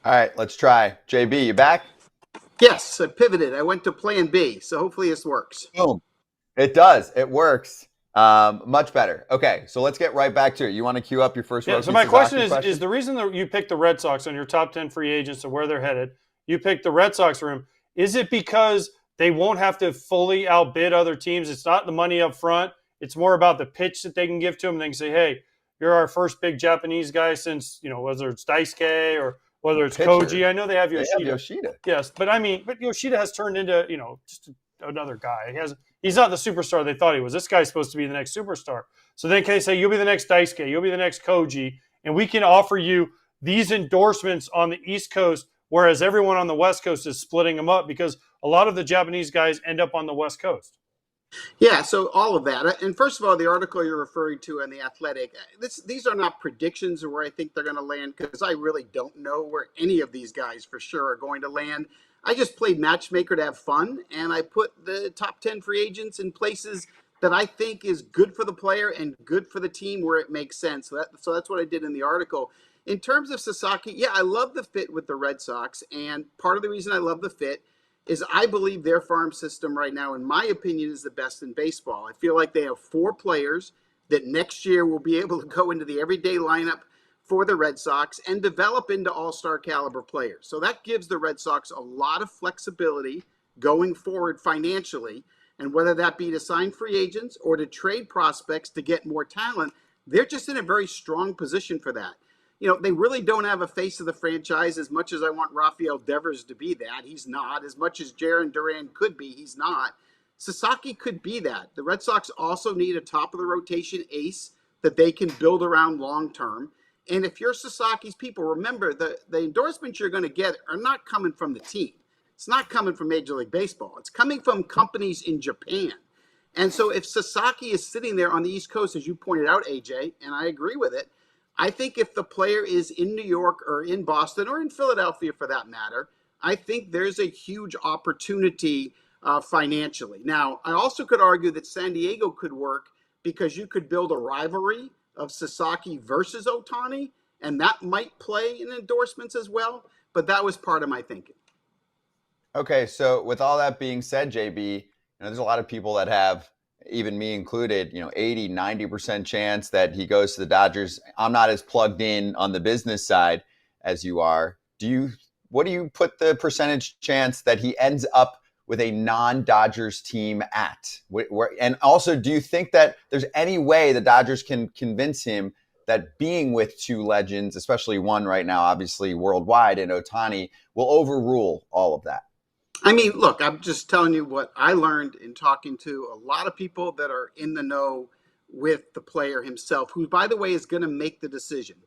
All right, let's try. JB, you back? Yes, I pivoted. I went to plan B, so hopefully this works. Boom. It does. It works. Much better. Okay, so let's get right back to it. You want to queue up your first Yeah. So Roki my question Sasaki is question? the reason that you picked the Red Sox on your top 10 free agents and where they're headed, you picked the Red Sox room. Is it because they won't have to fully outbid other teams? It's not the money up front. It's more about the pitch that they can give to them. They can say, hey, you're our first big Japanese guy since, whether it's Daisuke or whether it's Koji. Pitcher. I know they have They have Yoshida. Yoshida. Yes, but Yoshida has turned into, just another guy. He's not the superstar they thought he was. This guy's supposed to be the next superstar. So then can they say, you'll be the next Daisuke, you'll be the next Koji, and we can offer you these endorsements on the East Coast, whereas everyone on the West Coast is splitting them up because a lot of the Japanese guys end up on the West Coast. Yeah, so all of that. And first of all, the article you're referring to in The Athletic, these are not predictions of where I think they're going to land because I really don't know where any of these guys for sure are going to land. I just played matchmaker to have fun, and I put the top 10 free agents in places that I think is good for the player and good for the team where it makes sense. So that's what I did in the article. In terms of Sasaki, yeah, I love the fit with the Red Sox. And part of the reason I love the fit is I believe their farm system right now, in my opinion, is the best in baseball. I feel like they have four players that next year will be able to go into the everyday lineup for the Red Sox and develop into all-star caliber players. So that gives the Red Sox a lot of flexibility going forward financially. And whether that be to sign free agents or to trade prospects to get more talent, they're just in a very strong position for that. They really don't have a face of the franchise as much as I want Rafael Devers to be that. He's not. As much as Jaron Duran could be, he's not. Sasaki could be that. The Red Sox also need a top of the rotation ace that they can build around long term. And if you're Sasaki's people, remember the endorsements you're going to get are not coming from the team. It's not coming from Major League Baseball. It's coming from companies in Japan. And so if Sasaki is sitting there on the East Coast, as you pointed out, AJ, and I agree with it, I think if the player is in New York or in Boston or in Philadelphia for that matter, I think there's a huge opportunity financially. Now, I also could argue that San Diego could work because you could build a rivalry of Sasaki versus Otani, and that might play in endorsements as well. But that was part of my thinking. Okay, so with all that being said, JB, there's a lot of people that have, even me included, 80, 90% chance that he goes to the Dodgers. I'm not as plugged in on the business side as you are. What do you put the percentage chance that he ends up with a non-Dodgers team at? And also, do you think that there's any way the Dodgers can convince him that being with two legends, especially one right now, obviously worldwide, in Otani, will overrule all of that? I mean, look, I'm just telling you what I learned in talking to a lot of people that are in the know with the player himself, who, by the way, is going to make the decision.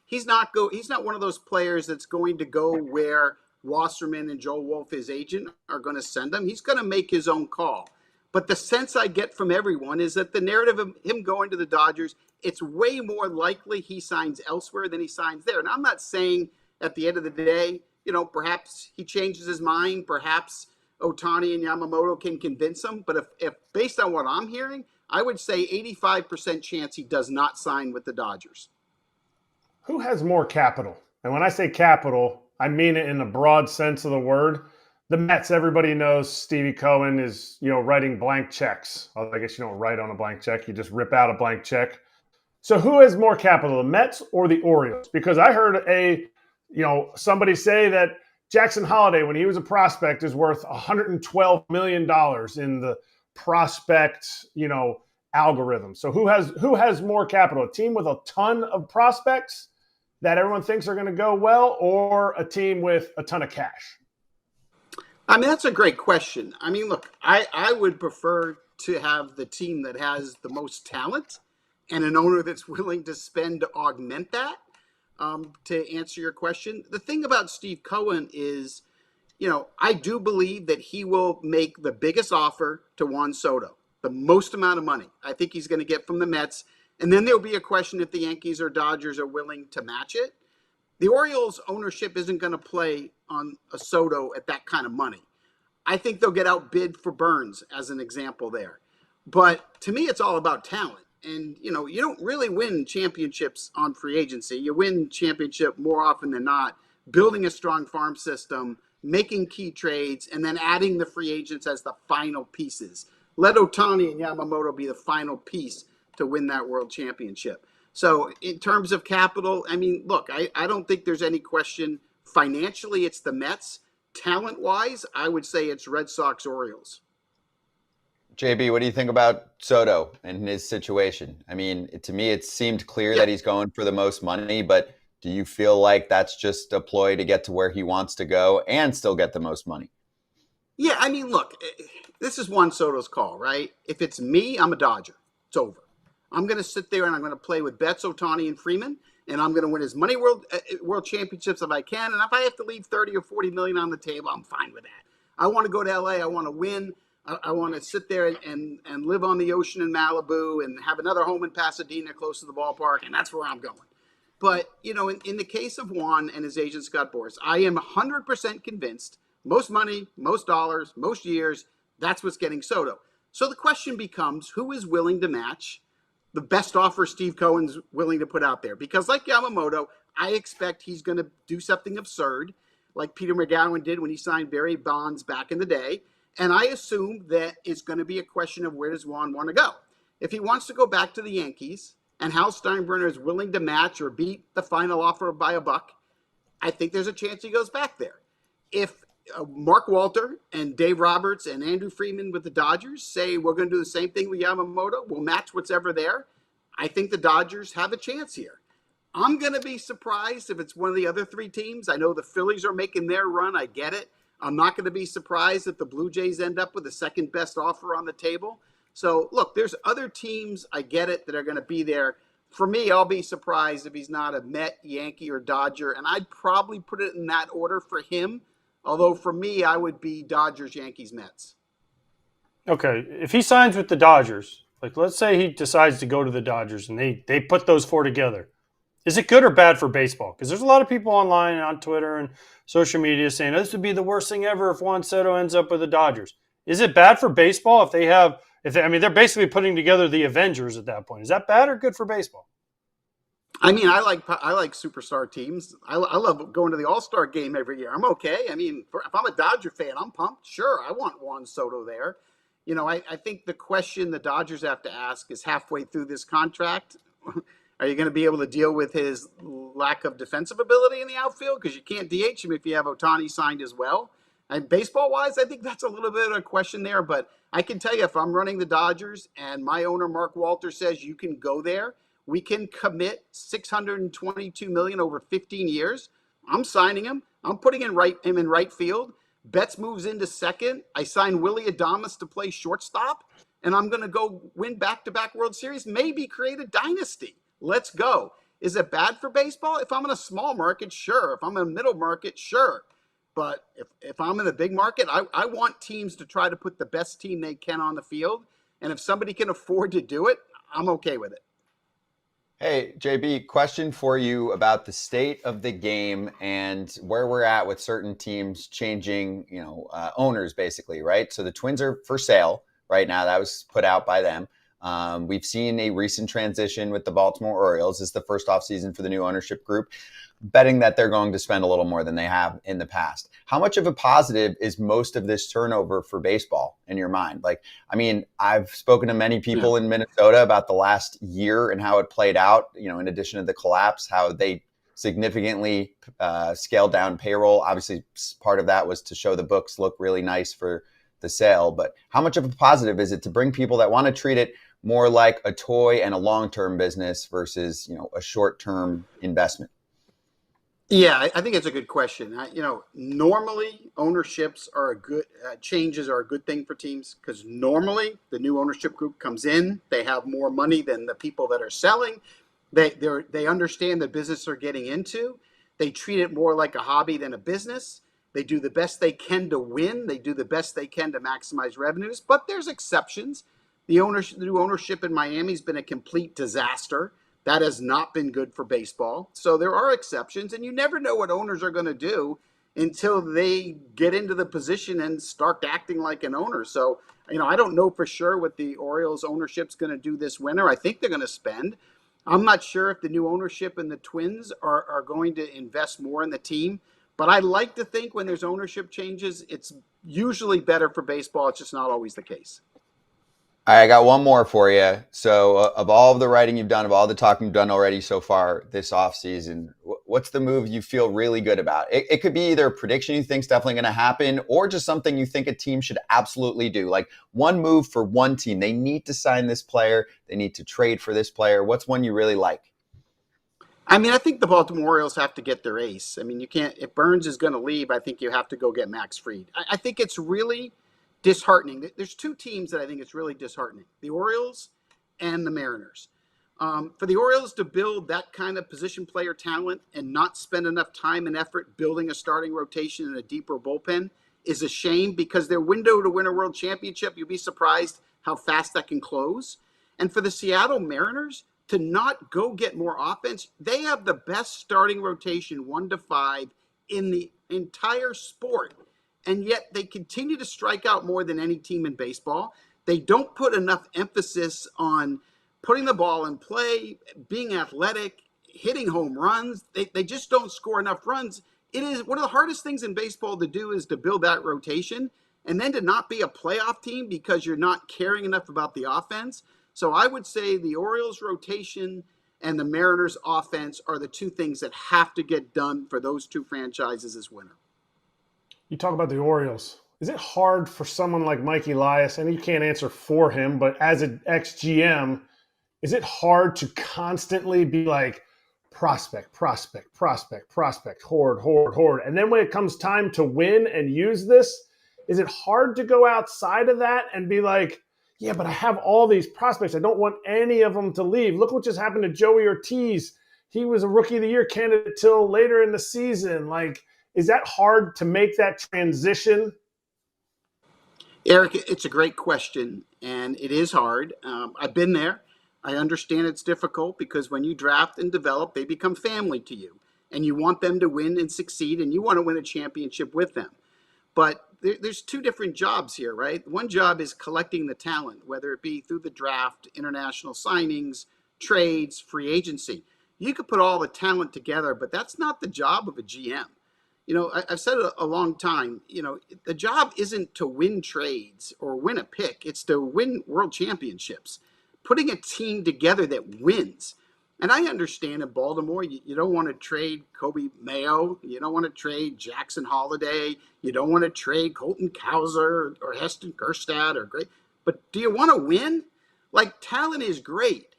He's not one of those players that's going to go where Wasserman and Joe Wolf, his agent, are going to send him. He's going to make his own call. But the sense I get from everyone is that the narrative of him going to the Dodgers, it's way more likely he signs elsewhere than he signs there. And I'm not saying at the end of the day, perhaps he changes his mind. Perhaps Otani and Yamamoto can convince him. But if based on what I'm hearing, I would say 85% chance he does not sign with the Dodgers. Who has more capital? And when I say capital, I mean it in the broad sense of the word. The Mets, everybody knows Stevie Cohen is, writing blank checks. I guess you don't write on a blank check. You just rip out a blank check. So who has more capital, the Mets or the Orioles? Because I heard somebody say that Jackson Holliday, when he was a prospect, is worth $112 million in the prospect, algorithm. So who has more capital? A team with a ton of prospects that everyone thinks are going to go well, or a team with a ton of cash? I mean, that's a great question. I mean, look, I would prefer to have the team that has the most talent and an owner that's willing to spend to augment that. To answer your question, the thing about Steve Cohen is, I do believe that he will make the biggest offer to Juan Soto, the most amount of money I think he's going to get from the Mets. And then there'll be a question if the Yankees or Dodgers are willing to match it. The Orioles ownership isn't going to play on a Soto at that kind of money. I think they'll get outbid for Burns as an example there. But to me, it's all about talent. And, you don't really win championships on free agency. You win championship more often than not building a strong farm system, making key trades, and then adding the free agents as the final pieces. Let Ohtani and Yamamoto be the final piece to win that world championship. So in terms of capital, I mean, look, I don't think there's any question. Financially, it's the Mets. Talent-wise, I would say it's Red Sox, Orioles. JB, what do you think about Soto and his situation? I mean, to me, it seemed clear that he's going for the most money, but do you feel like that's just a ploy to get to where he wants to go and still get the most money? Yeah, I mean, look, this is Juan Soto's call, right? If it's me, I'm a Dodger. It's over. I'm going to sit there and I'm going to play with Betts, Ohtani, and Freeman, and I'm going to win as many world championships as I can. And if I have to leave 30 or 40 million on the table, I'm fine with that. I want to go to LA. I want to win. I want to sit there and live on the ocean in Malibu and have another home in Pasadena close to the ballpark, and that's where I'm going. But, in the case of Juan and his agent, Scott Boras, I am 100% convinced most money, most dollars, most years, that's what's getting Soto. So the question becomes, who is willing to match the best offer Steve Cohen's willing to put out there? Because like Yamamoto, I expect he's going to do something absurd like Peter McGowan did when he signed Barry Bonds back in the day. And I assume that it's going to be a question of where does Juan want to go. If he wants to go back to the Yankees and Hal Steinbrenner is willing to match or beat the final offer by a buck, I think there's a chance he goes back there. If Mark Walter and Dave Roberts and Andrew Freeman with the Dodgers say we're going to do the same thing with Yamamoto, we'll match what's ever there, I think the Dodgers have a chance here. I'm going to be surprised if it's one of the other three teams. I know the Phillies are making their run. I get it. I'm not going to be surprised if the Blue Jays end up with the second best offer on the table. So, look, there's other teams, I get it, that are going to be there. For me, I'll be surprised if he's not a Met, Yankee, or Dodger, and I'd probably put it in that order for him. Although for me, I would be Dodgers, Yankees, Mets. Okay, if he signs with the Dodgers, like let's say he decides to go to the Dodgers and they put those four together, is it good or bad for baseball? Because there's a lot of people online and on Twitter and social media saying this would be the worst thing ever if Juan Soto ends up with the Dodgers. Is it bad for baseball if they have? They're basically putting together the Avengers at that point. Is that bad or good for baseball? I mean, I like superstar teams. I love going to the All-Star game every year. I'm okay. I mean, if I'm a Dodger fan, I'm pumped. Sure, I want Juan Soto there. I think the question the Dodgers have to ask is halfway through this contract, are you going to be able to deal with his lack of defensive ability in the outfield? Because you can't DH him if you have Ohtani signed as well. And baseball-wise, I think that's a little bit of a question there. But I can tell you, if I'm running the Dodgers and my owner, Mark Walter, says you can go there, we can commit $622 million over 15 years. I'm signing him. I'm putting him in right field. Betts moves into second. I sign Willie Adames to play shortstop, and I'm going to go win back-to-back World Series, maybe create a dynasty. Let's go. Is it bad for baseball? If I'm in a small market, sure. If I'm in a middle market, sure. But if I'm in a big market, I want teams to try to put the best team they can on the field. And if somebody can afford to do it, I'm okay with it. Hey, JB, question for you about the state of the game and where we're at with certain teams changing, owners basically, right? So the Twins are for sale right now. That was put out by them. We've seen a recent transition with the Baltimore Orioles. This is the first offseason for the new ownership group, betting that they're going to spend a little more than they have in the past. How much of a positive is most of this turnover for baseball in your mind? I've spoken to many people in Minnesota about the last year and how it played out, in addition to the collapse, how they significantly scaled down payroll. Obviously, part of that was to show the books look really nice for the sale. But how much of a positive is it to bring people that want to treat it more like a toy and a long-term business versus, a short-term investment? Yeah, I think it's a good question. Normally ownerships are changes are a good thing for teams because normally the new ownership group comes in, they have more money than the people that are selling. They understand the business they're getting into. They treat it more like a hobby than a business. They do the best they can to win. They do the best they can to maximize revenues. But there's exceptions. The new ownership in Miami has been a complete disaster. That has not been good for baseball. So there are exceptions, and you never know what owners are going to do until they get into the position and start acting like an owner. So, I don't know for sure what the Orioles ownership's going to do this winter. I think they're going to spend. I'm not sure if the new ownership and the Twins are going to invest more in the team. But I like to think when there's ownership changes, it's usually better for baseball. It's just not always the case. All right, I got one more for you. So, of all of the writing you've done, of all the talking you've done already so far this offseason, what's the move you feel really good about? It could be either a prediction you think's definitely going to happen or just something you think a team should absolutely do. Like one move for one team. They need to sign this player. They need to trade for this player. What's one you really like? I mean, I think the Baltimore Orioles have to get their ace. I mean, you can't, if Burns is going to leave, I think you have to go get Max Fried. I think it's really disheartening. There's two teams that I think it's really disheartening: the Orioles and the Mariners. For the Orioles to build that kind of position player talent and not spend enough time and effort building a starting rotation and a deeper bullpen is a shame, because their window to win a world championship, you'll be surprised how fast that can close. And for the Seattle Mariners to not go get more offense, they have the best starting rotation 1 to 5 in the entire sport. And yet they continue to strike out more than any team in baseball. They don't put enough emphasis on putting the ball in play, being athletic, hitting home runs. They just don't score enough runs. It is one of the hardest things in baseball to do, is to build that rotation, and then to not be a playoff team because you're not caring enough about the offense. So I would say the Orioles rotation and the Mariners offense are the two things that have to get done for those two franchises this winter. You talk about the Orioles. Is it hard for someone like Mike Elias, and you can't answer for him, but as an ex-GM, is it hard to constantly be like prospect, hoard? And then when it comes time to win and use this, is it hard to go outside of that and be like, yeah, but I have all these prospects. I don't want any of them to leave. Look what just happened to Joey Ortiz. He was a Rookie of the Year candidate till later in the season. Like, is that hard to make that transition? Eric, it's a great question, and it is hard. I've been there. I understand it's difficult, because when you draft and develop, they become family to you, and you want them to win and succeed, and you want to win a championship with them. But there's two different jobs here, right? One job is collecting the talent, whether it be through the draft, international signings, trades, free agency. You could put all the talent together, but that's not the job of a GM. You know, I've said it a long time, you know, the job isn't to win trades or win a pick. It's to win world championships, putting a team together that wins. And I understand in Baltimore, you don't want to trade Kobe Mayo. You don't want to trade Jackson Holiday. You don't want to trade Colton Cowser or Heston Kjerstad or great. But do you want to win? Like, talent is great,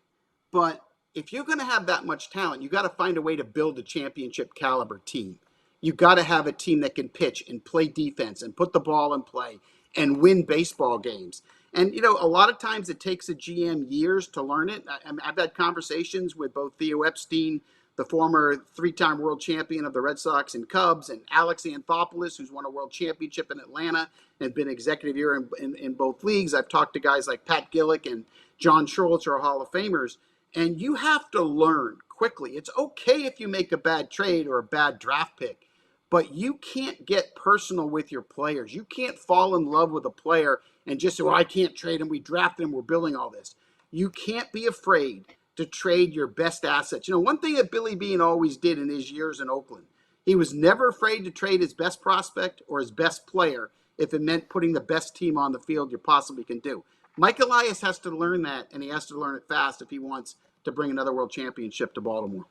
but if you're going to have that much talent, you got to find a way to build a championship caliber team. You got to have a team that can pitch and play defense and put the ball in play and win baseball games. And, you know, a lot of times it takes a GM years to learn it. I've had conversations with both Theo Epstein, the former 3-time world champion of the Red Sox and Cubs, and Alex Anthopoulos, who's won a world championship in Atlanta and been executive here in both leagues. I've talked to guys like Pat Gillick and John Schultz, who are Hall of Famers. And you have to learn quickly. It's okay if you make a bad trade or a bad draft pick, but you can't get personal with your players. You can't fall in love with a player and just say, well, I can't trade him. We drafted him. We're building all this. You can't be afraid to trade your best assets. You know, one thing that Billy Beane always did in his years in Oakland, he was never afraid to trade his best prospect or his best player if it meant putting the best team on the field you possibly can do. Mike Elias has to learn that, and he has to learn it fast if he wants to bring another world championship to Baltimore.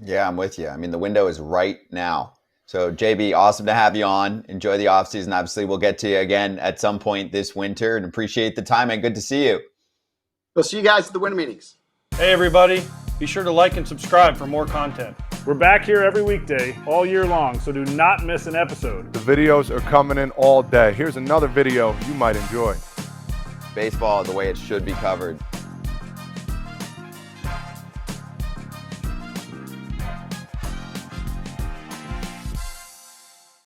Yeah, I'm with you. I mean, the window is right now. So, JB, awesome to have you on. Enjoy the offseason. Obviously, we'll get to you again at some point this winter, and appreciate the time, and good to see you. We'll see you guys at the winter meetings. Hey, everybody. Be sure to like and subscribe for more content. We're back here every weekday, all year long, so do not miss an episode. The videos are coming in all day. Here's another video you might enjoy. Baseball the way it should be covered.